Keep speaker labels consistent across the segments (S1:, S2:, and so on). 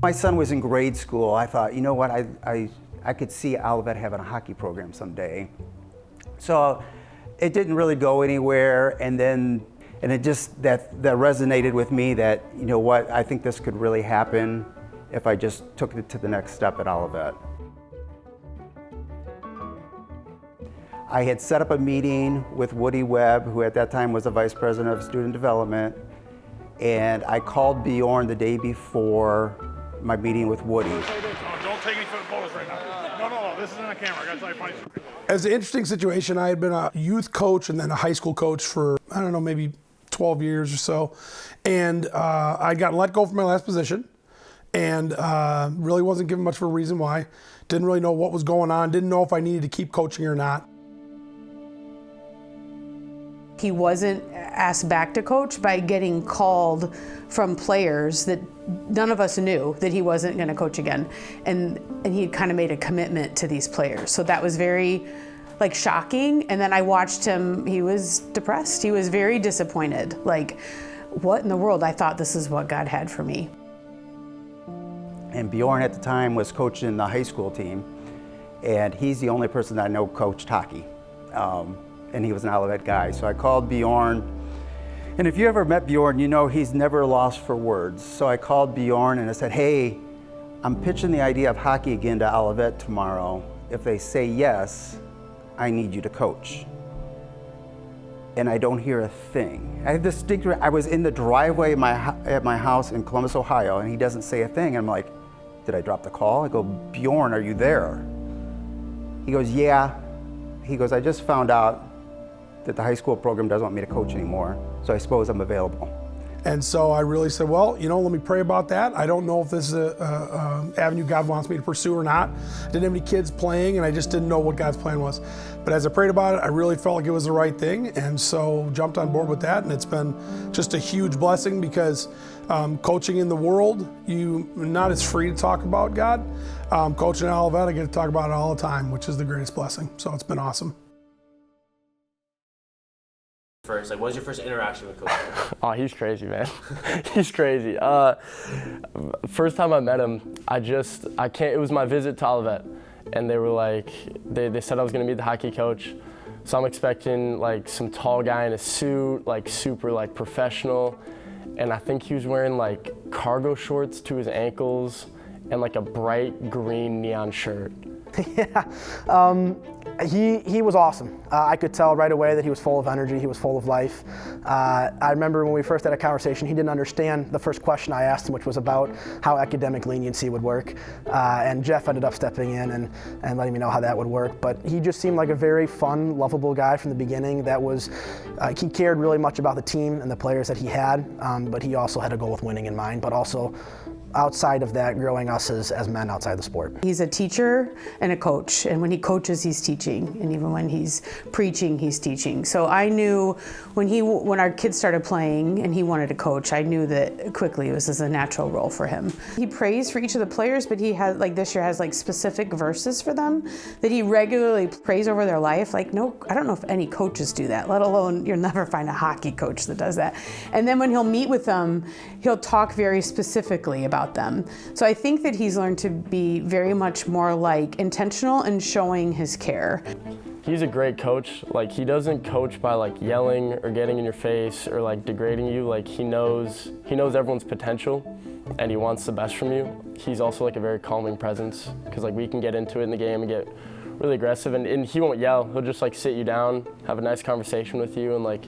S1: My son was in grade school. I thought, you know what, I could see Olivet having a hockey program someday. So it didn't really go anywhere, and it just, that resonated with me that, you know what, I think this could really happen if I just took it to the next step at Olivet. I had set up a meeting with Woody Webb, who at that time was the Vice President of Student Development, and I called Bjorne the day before my meeting with Woody.
S2: Don't take any photos right now. No, this isn't a camera. I gotta tell you funny.
S3: As an interesting situation, I had been a youth coach and then a high school coach for, I don't know, maybe 12 years or so. And I got let go from my last position and really wasn't given much of a reason why. Didn't really know what was going on. Didn't know if I needed to keep coaching or not.
S4: He wasn't asked back to coach by getting called from players that none of us knew that he wasn't going to coach again. And he had kind of made a commitment to these players. So that was very shocking. And then I watched him, he was depressed. He was very disappointed. Like, what in the world? I thought this is what God had for me.
S1: And Bjorne at the time was coaching the high school team. And he's the only person that I know coached hockey. And he was an Olivet guy. So I called Bjorne. And if you ever met Bjorne, you know he's never lost for words. So I called Bjorne and I said, hey, I'm pitching the idea of hockey again to Olivet tomorrow. If they say yes, I need you to coach. And I don't hear a thing. I have this I was in the driveway at my house in Columbus, Ohio, and he doesn't say a thing. And I'm like, did I drop the call? I go, Bjorne, are you there? He goes, yeah. He goes, I just found out that the high school program doesn't want me to coach anymore, so I suppose I'm available.
S3: And so I really said, well, let me pray about that. I don't know if this is a avenue God wants me to pursue or not. I didn't have any kids playing, and I just didn't know what God's plan was. But as I prayed about it, I really felt like it was the right thing, and so jumped on board with that, and it's been just a huge blessing because coaching in the world, you're not as free to talk about God. Coaching at Olivet, I get to talk about it all the time, which is the greatest blessing. So it's been awesome.
S5: First, what was your first interaction with Coach?
S6: Oh, he's crazy, man. He's crazy. First time I met him, it was my visit to Olivet, and they were like, they said I was gonna be the hockey coach, so I'm expecting some tall guy in a suit, super professional, and I think he was wearing cargo shorts to his ankles and a bright green neon shirt.
S7: Yeah, he was awesome. I could tell right away that he was full of energy, he was full of life. I remember when we first had a conversation, he didn't understand the first question I asked him, which was about how academic leniency would work. And Jeff ended up stepping in and letting me know how that would work. But he just seemed like a very fun, lovable guy from the beginning. He cared really much about the team and the players that he had, but he also had a goal with winning in mind, but also outside of that, growing us as men outside the sport.
S4: He's a teacher and a coach, and when he coaches, he's teaching, and even when he's preaching, he's teaching. So I knew when our kids started playing and he wanted to coach, I knew that quickly this is a natural role for him. He prays for each of the players, but he has, this year has specific verses for them that he regularly prays over their life. No, I don't know if any coaches do that, let alone you'll never find a hockey coach that does that. And then when he'll meet with them, he'll talk very specifically about them. So I think that he's learned to be very much more intentional in showing his care.
S6: He's a great coach. He doesn't coach by yelling or getting in your face or degrading you. He knows everyone's potential and he wants the best from you. He's also a very calming presence because we can get into it in the game and get really aggressive, and he won't yell. He'll just sit you down, have a nice conversation with you, and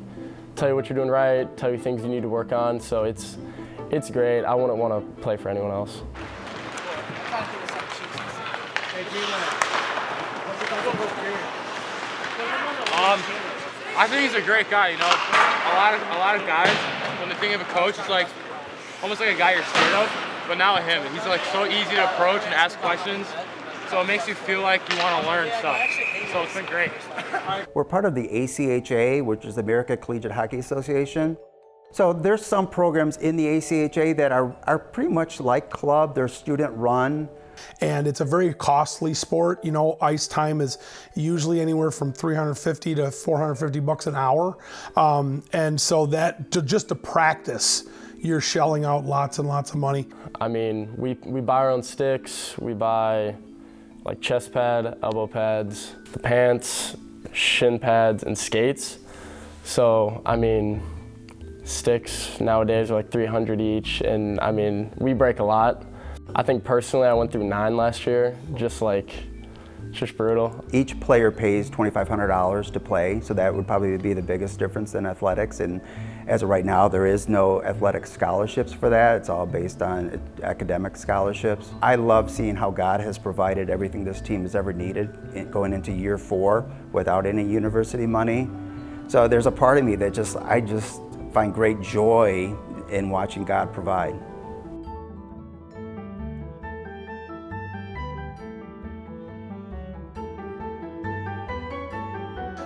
S6: tell you what you're doing right, tell you things you need to work on. So it's great. I wouldn't want to play for anyone else.
S2: I think he's a great guy. A lot of guys, when they think of a coach, it's almost like a guy you're scared of. But now with him, he's so easy to approach and ask questions. So it makes you feel like you want to learn stuff. So it's been great.
S1: We're part of the ACHA, which is the American Collegiate Hockey Association. So there's some programs in the ACHA that are pretty much like club. They're student run.
S3: And it's a very costly sport. Ice time is usually anywhere from $350 to $450 an hour. And so just to practice, you're shelling out lots and lots of money.
S6: I mean, we buy our own sticks, we buy like chest pad, elbow pads, the pants, shin pads, and skates. So, I mean, sticks nowadays are like 300 each, and I mean, we break a lot. I think personally I went through 9 last year, just brutal.
S1: Each player pays $2,500 to play, so that would probably be the biggest difference in athletics. And as of right now, there is no athletic scholarships for that. It's all based on academic scholarships. I love seeing how God has provided everything this team has ever needed going into year 4 without any university money. So there's a part of me that I just find great joy in watching God provide.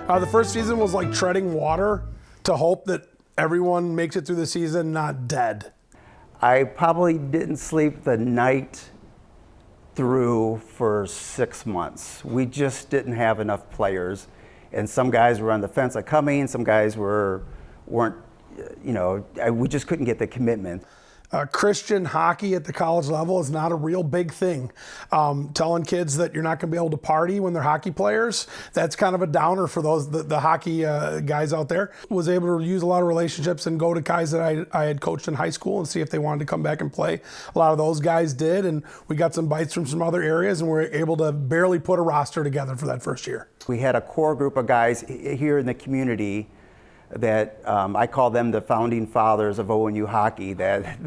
S3: The first season was like treading water to hope that everyone makes it through the season not dead.
S1: I probably didn't sleep the night through for 6 months. We just didn't have enough players. And some guys were on the fence of coming, some guys weren't, we just couldn't get the commitment.
S3: Christian hockey at the college level is not a real big thing. Telling kids that you're not going to be able to party when they're hockey players, that's kind of a downer for the hockey guys out there. Was able to use a lot of relationships and go to guys that I had coached in high school and see if they wanted to come back and play. A lot of those guys did, and we got some bites from some other areas, and we were able to barely put a roster together for that first year.
S1: We had a core group of guys here in the community that I call them the founding fathers of ONU hockey. That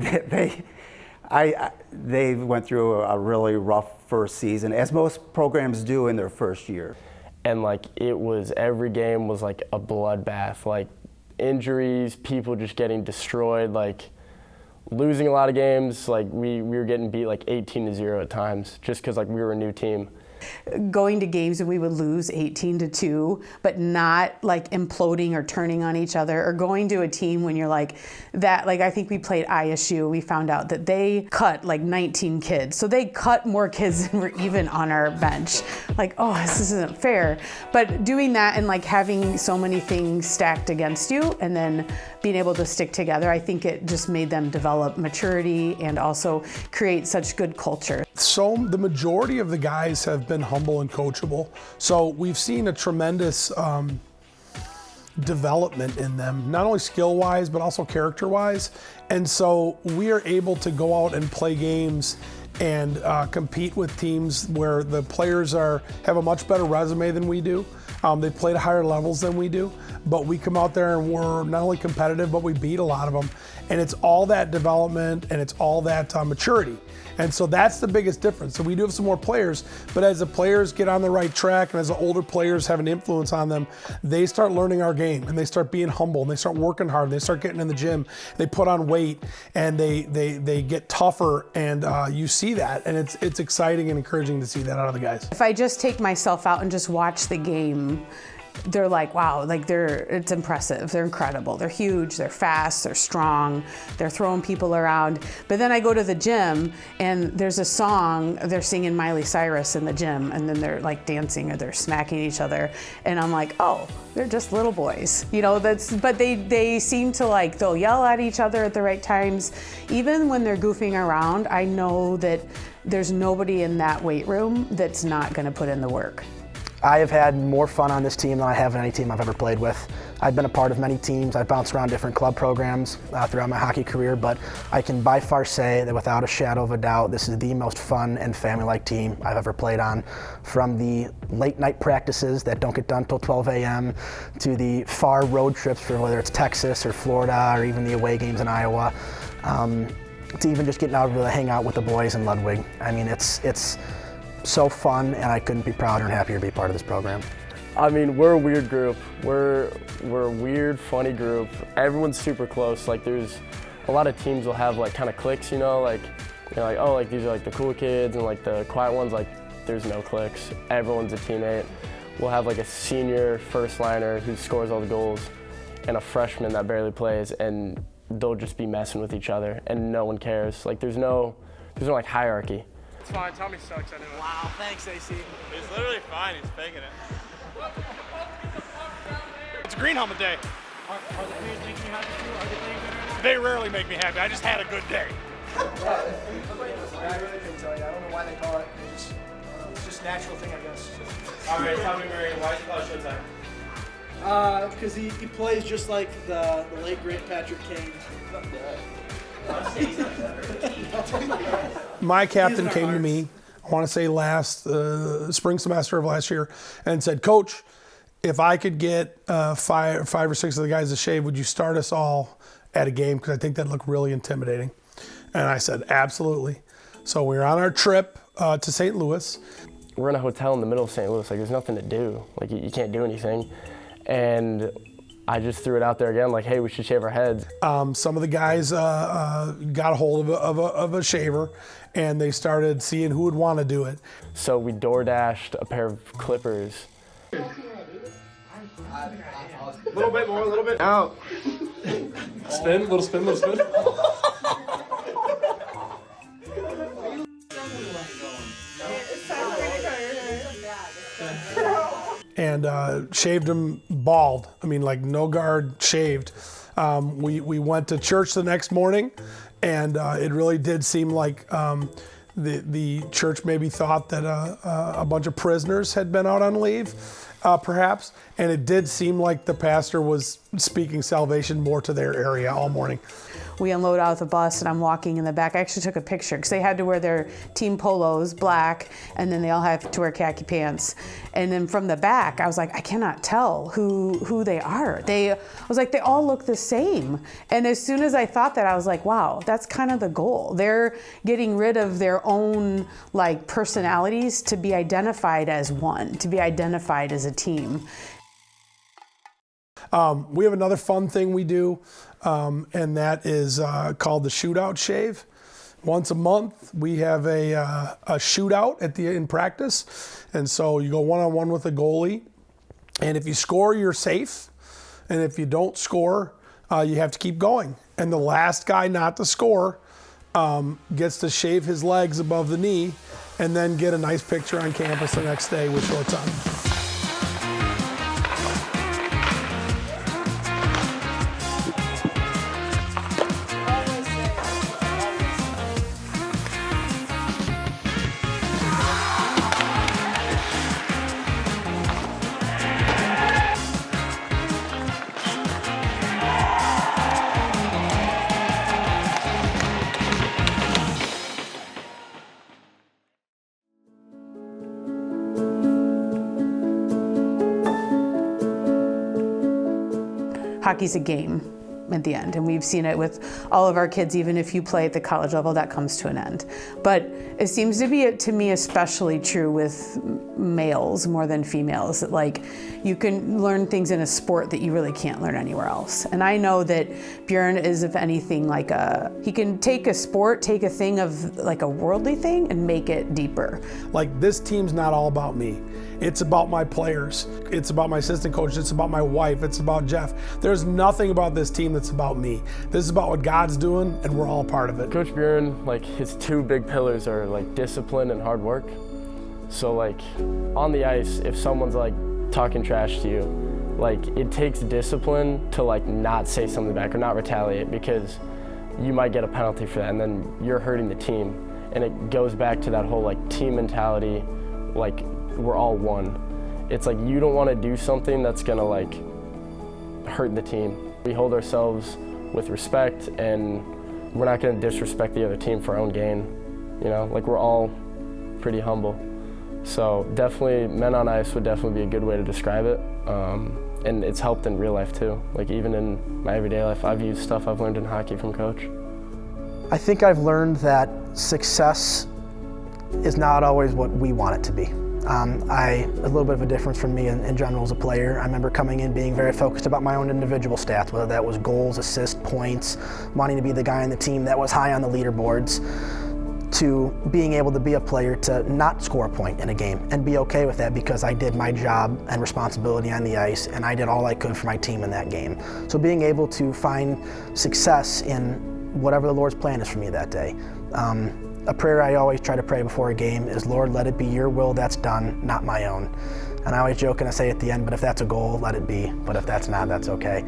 S1: they went through a really rough first season, as most programs do in their first year.
S6: And like every game was like a bloodbath, like injuries, people just getting destroyed, like losing a lot of games. Like we were getting beat like 18-0 at times, just because like we were a new team.
S4: Going to games and we would lose 18-2, but not like imploding or turning on each other, or going to a team when you're like that. Like I think we played ISU, we found out that they cut like 19 kids. So they cut more kids than were even on our bench. Like, oh, this isn't fair. But doing that and like having so many things stacked against you and then being able to stick together, I think it just made them develop maturity and also create such good culture.
S3: So the majority of the guys have been humble and coachable. So we've seen a tremendous development in them, not only skill-wise, but also character-wise. And so we are able to go out and play games and compete with teams where the players have a much better resume than we do. They played at higher levels than we do, but we come out there and we're not only competitive, but we beat a lot of them. And it's all that development and it's all that maturity. And so that's the biggest difference. So we do have some more players, but as the players get on the right track and as the older players have an influence on them, they start learning our game and they start being humble and they start working hard and they start getting in the gym, they put on weight and they get tougher, and you see that, and it's exciting and encouraging to see that out of the guys.
S4: If I just take myself out and just watch the game, they're like, wow, like it's impressive. They're incredible. They're huge, they're fast, they're strong, they're throwing people around. But then I go to the gym and there's a song, they're singing Miley Cyrus in the gym, and then they're like dancing or they're smacking each other. And I'm like, oh, they're just little boys. But they seem to like, they'll yell at each other at the right times. Even when they're goofing around, I know that there's nobody in that weight room that's not gonna put in the work.
S7: I have had more fun on this team than I have in any team I've ever played with. I've been a part of many teams. I've bounced around different club programs throughout my hockey career, but I can by far say that without a shadow of a doubt, this is the most fun and family-like team I've ever played on. From the late night practices that don't get done till 12 a.m. to the far road trips for whether it's Texas or Florida or even the away games in Iowa, to even just getting out to hang out with the boys in Ludwig. I mean, it's so fun, and I couldn't be prouder and happier to be part of this program.
S6: I mean, we're a weird group. We're a weird, funny group. Everyone's super close. Like there's a lot of teams will have like kind of cliques, like oh, like these are like the cool kids, and like the quiet ones, like there's no cliques. Everyone's a teammate. We'll have like a senior first liner who scores all the goals and a freshman that barely plays, and they'll just be messing with each other and no one cares. Like there's no like hierarchy.
S2: It's fine. Tommy sucks anyway.
S8: Wow, thanks, AC.
S2: He's literally fine. He's faking it.
S8: It's green helmet day.
S9: Are the players making you happy too? Are they playing good right now?
S3: They rarely make me happy. I just had a good day.
S7: I really couldn't tell you. I don't know why they call it. It's just a natural thing, I guess.
S5: All right, tell me, Mary, why is it called Showtime?
S7: Because he plays just like the late great Patrick Kane.
S3: My captain came to me, I want to say last spring semester of last year, and said, Coach, if I could get five or six of the guys to shave, would you start us all at a game? Because I think that'd look really intimidating. And I said, absolutely. So we were on our trip to St. Louis.
S6: We're in a hotel in the middle of St. Louis. Like, there's nothing to do. Like, you can't do anything. And I just threw it out there again, like, hey, we should shave our heads.
S3: Some of the guys got a hold of a shaver, and they started seeing who would want to do it.
S6: So we door-dashed a pair of clippers.
S5: A little bit more, a little bit. Out.
S3: Spin, little spin, little spin. And shaved him bald. I mean, like no guard, shaved. We went to church the next morning, and it really did seem like the church maybe thought that a bunch of prisoners had been out on leave, perhaps. And it did seem like the pastor was speaking salvation more to their area all morning.
S4: We unload out of the bus and I'm walking in the back. I actually took a picture because they had to wear their team polos, black, and then they all have to wear khaki pants. And then from the back, I was like, I cannot tell who they are. I was like, they all look the same. And as soon as I thought that, I was like, wow, that's kind of the goal. They're getting rid of their own like personalities to be identified as one, to be identified as a team.
S3: We have another fun thing we do, and that is called the shootout shave. Once a month, we have a shootout in practice, and so you go one-on-one with a goalie, and if you score, you're safe, and if you don't score, you have to keep going. And the last guy not to score gets to shave his legs above the knee, and then get a nice picture on campus the next day with shorts on.
S4: Hockey's a game at the end, and we've seen it with all of our kids. Even if you play at the college level, that comes to an end. But it seems to be, to me, especially true with males more than females, that like you can learn things in a sport that you really can't learn anywhere else. And I know that Bjorne is, if anything, like he can take a sport, take a thing of like a worldly thing and make it deeper.
S3: Like, this team's not all about me. It's about my players. It's about my assistant coach. It's about my wife. It's about Jeff. There's nothing about this team that's about me. This is about what God's doing, and we're all a part of it.
S6: Coach Bjorne, like, his two big pillars are like discipline and hard work. So like on the ice, if someone's like talking trash to you, like it takes discipline to like not say something back or not retaliate, because you might get a penalty for that, and then you're hurting the team. And it goes back to that whole like team mentality, like we're all one. It's like you don't want to do something that's gonna like hurt the team. We hold ourselves with respect, and we're not gonna disrespect the other team for our own gain. You know, like we're all pretty humble. So definitely, men on ice would definitely be a good way to describe it. And it's helped in real life too. Like even in my everyday life, I've used stuff I've learned in hockey from Coach.
S7: I think I've learned that success is not always what we want it to be. A little bit of a difference from me in general as a player. I remember coming in being very focused about my own individual stats, whether that was goals, assists, points, wanting to be the guy on the team that was high on the leaderboards, to being able to be a player to not score a point in a game and be okay with that because I did my job and responsibility on the ice and I did all I could for my team in that game. So being able to find success in whatever the Lord's plan is for me that day. A prayer I always try to pray before a game is, Lord, let it be your will that's done, not my own. And I always joke and I say at the end, but if that's a goal, let it be. But if that's not, that's okay.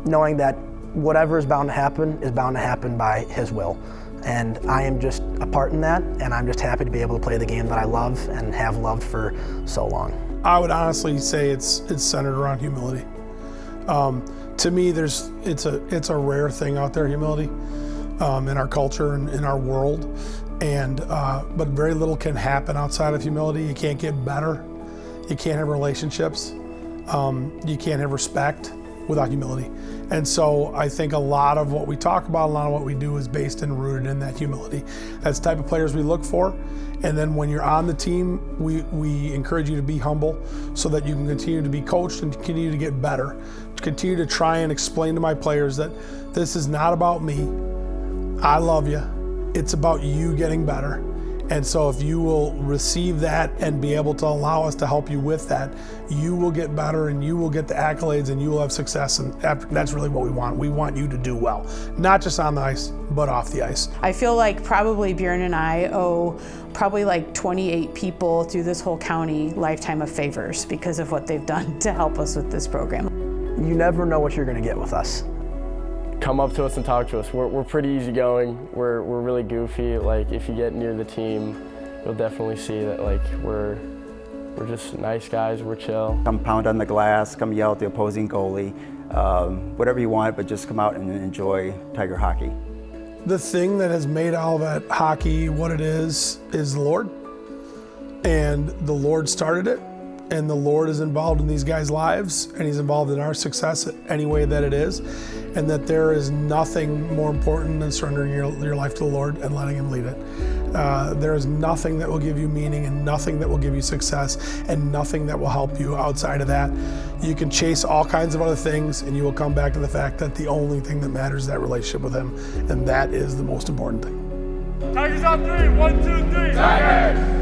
S7: Knowing that whatever is bound to happen by His will. And I am just a part in that, and I'm just happy to be able to play the game that I love and have loved for so long.
S3: I would honestly say it's centered around humility. To me, it's a rare thing out there, humility, in our culture and in our world. But very little can happen outside of humility. You can't get better. You can't have relationships. You can't have respect without humility. And so I think a lot of what we talk about, a lot of what we do is based and rooted in that humility. That's the type of players we look for. And then when you're on the team, we encourage you to be humble so that you can continue to be coached and continue to get better. Continue to try and explain to my players that this is not about me. I love you. It's about you getting better. And so if you will receive that and be able to allow us to help you with that, you will get better and you will get the accolades and you will have success. And that's really what we want. We want you to do well, not just on the ice, but off the ice.
S4: I feel like probably Bjorne and I owe probably like 28 people through this whole county lifetime of favors because of what they've done to help us with this program.
S7: You never know what you're going to get with us.
S6: Come up to us and talk to us. We're pretty easygoing. We're really goofy. Like if you get near the team, you'll definitely see that like we're just nice guys. We're chill.
S1: Come pound on the glass. Come yell at the opposing goalie. Whatever you want, but just come out and enjoy Tiger hockey.
S3: The thing that has made Olivet hockey what it is the Lord. And the Lord started it. And the Lord is involved in these guys' lives, and He's involved in our success any way that it is, and that there is nothing more important than surrendering your life to the Lord and letting Him lead it. There is nothing that will give you meaning and nothing that will give you success and nothing that will help you outside of that. You can chase all kinds of other things, and you will come back to the fact that the only thing that matters is that relationship with Him, and that is the most important thing.
S2: Tigers on three. 1, 2, 3. Tigers!